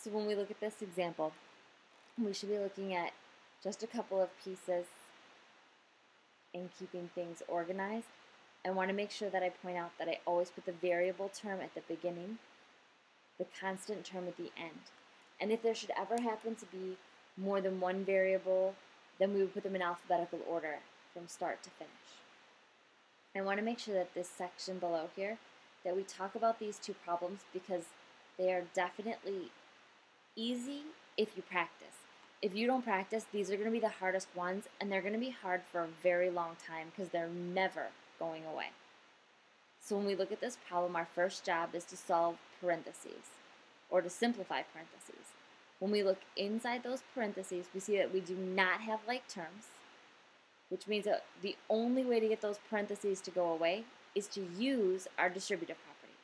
So when we look at this example, we should be looking at just a couple of pieces and keeping things organized. I want to make sure that I point out that I always put the variable term at the beginning, the constant term at the end. And if there should ever happen to be more than one variable, then we would put them in alphabetical order from start to finish. I want to make sure that this section below here, that we talk about these two problems because they are definitely easy if you practice. If you don't practice, these are going to be the hardest ones, and they're going to be hard for a very long time because they're never going away. So when we look at this problem, our first job is to solve parentheses, or to simplify parentheses. When we look inside those parentheses, we see that we do not have like terms, which means that the only way to get those parentheses to go away is to use our distributive property.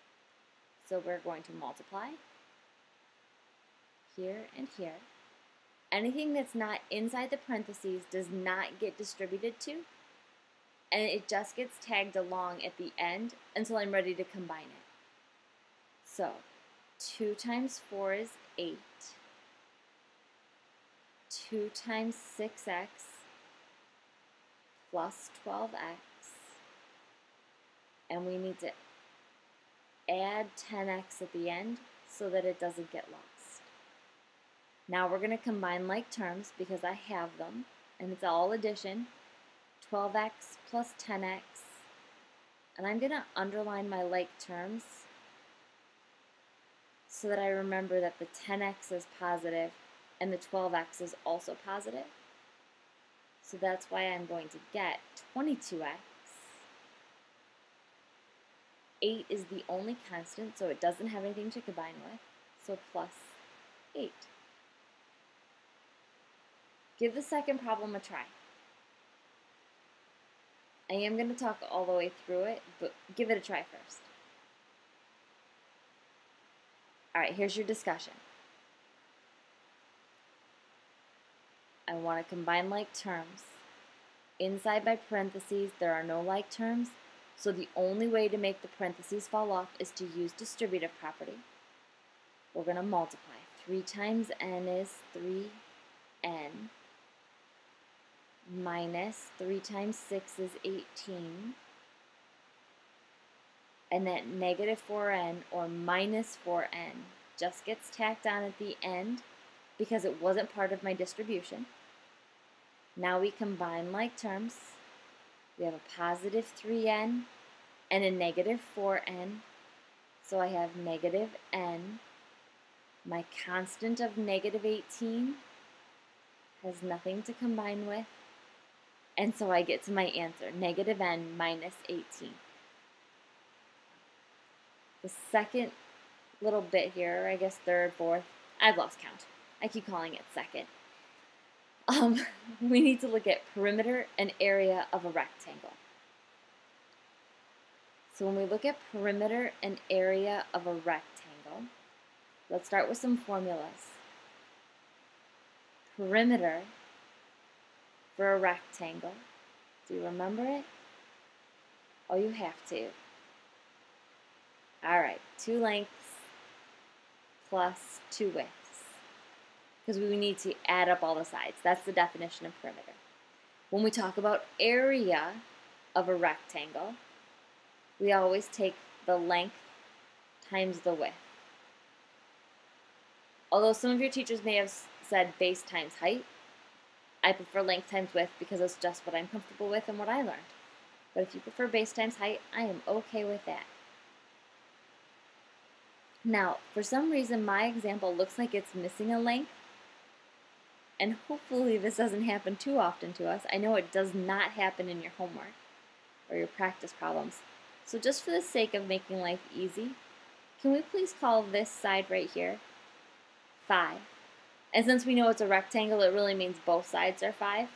So we're going to multiply here and here. Anything that's not inside the parentheses does not get distributed to, and it just gets tagged along at the end until I'm ready to combine it. So 2 times 4 is 8. 2 times 6x plus 12x, and we need to add 10x at the end so that it doesn't get lost. Now we're going to combine like terms because I have them, and it's all addition. 12x plus 10x, and I'm going to underline my like terms so that I remember that the 10x is positive and the 12x is also positive. So that's why I'm going to get 22x. 8 is the only constant, so it doesn't have anything to combine with, so plus 8. Give the second problem a try. I am going to talk all the way through it, but give it a try first. Alright, here's your discussion. I want to combine like terms. Inside my parentheses, there are no like terms, so the only way to make the parentheses fall off is to use distributive property. We're going to multiply. 3 times n is 3n. Minus 3 times 6 is 18. And that negative 4n, or minus 4n, just gets tacked on at the end because it wasn't part of my distribution. Now we combine like terms. We have a positive 3n and a negative 4n. So I have negative n. My constant of negative 18 has nothing to combine with. And so I get to my answer, negative n minus 18. The second little bit here, I guess third, fourth, I've lost count. I keep calling it second. We need to look at perimeter and area of a rectangle. So when we look at perimeter and area of a rectangle, let's start with some formulas. Perimeter for a rectangle. Do you remember it? Oh, you have to. Alright, 2 lengths plus 2 widths. Because we need to add up all the sides. That's the definition of perimeter. When we talk about area of a rectangle, we always take the length times the width. Although some of your teachers may have said base times height, I prefer length times width because it's just what I'm comfortable with and what I learned. But if you prefer base times height, I am okay with that. Now, for some reason, my example looks like it's missing a length. And hopefully this doesn't happen too often to us. I know it does not happen in your homework or your practice problems. So just for the sake of making life easy, can we please call this side right here 5? And since we know it's a rectangle, it really means both sides are 5.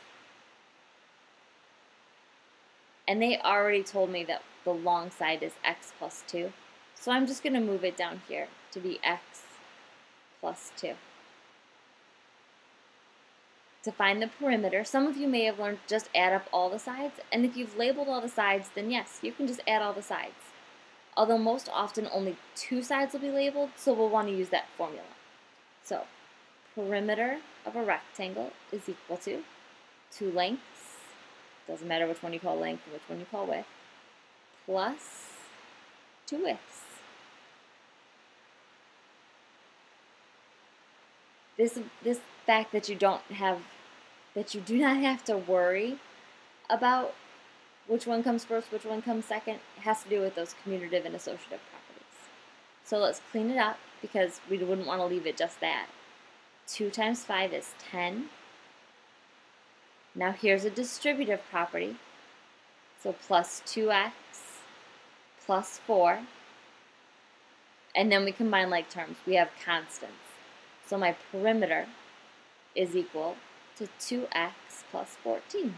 And they already told me that the long side is x plus 2. So I'm just going to move it down here to be x plus 2. To find the perimeter, some of you may have learned just add up all the sides. And if you've labeled all the sides, then yes, you can just add all the sides. Although most often only 2 sides will be labeled, so we'll want to use that formula. So perimeter of a rectangle is equal to 2 lengths, doesn't matter which one you call length and which one you call width, plus 2 widths. This fact that you do not have to worry about which one comes first, which one comes second, has to do with those commutative and associative properties. So let's clean it up because we wouldn't want to leave it just that. 2 times 5 is 10. Now here's a distributive property. So plus 2x plus 4. And then we combine like terms. We have constants. So my perimeter is equal to 2x plus 14.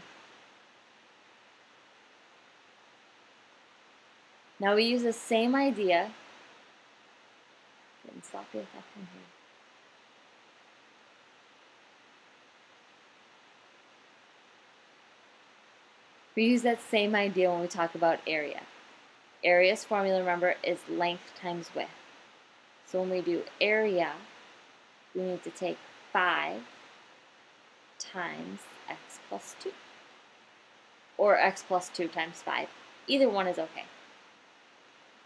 Now we use the same idea. Getting sloppy with that pen here. We use that same idea when we talk about area. Area's formula, remember, is length times width. So when we do area, we need to take 5 times x plus 2. Or x plus 2 times 5. Either one is okay.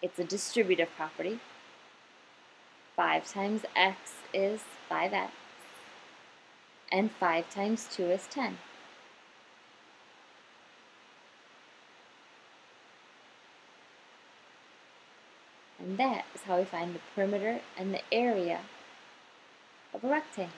It's a distributive property. 5 times x is 5x. And 5 times 2 is 10. And that is how we find the perimeter and the area of a rectangle.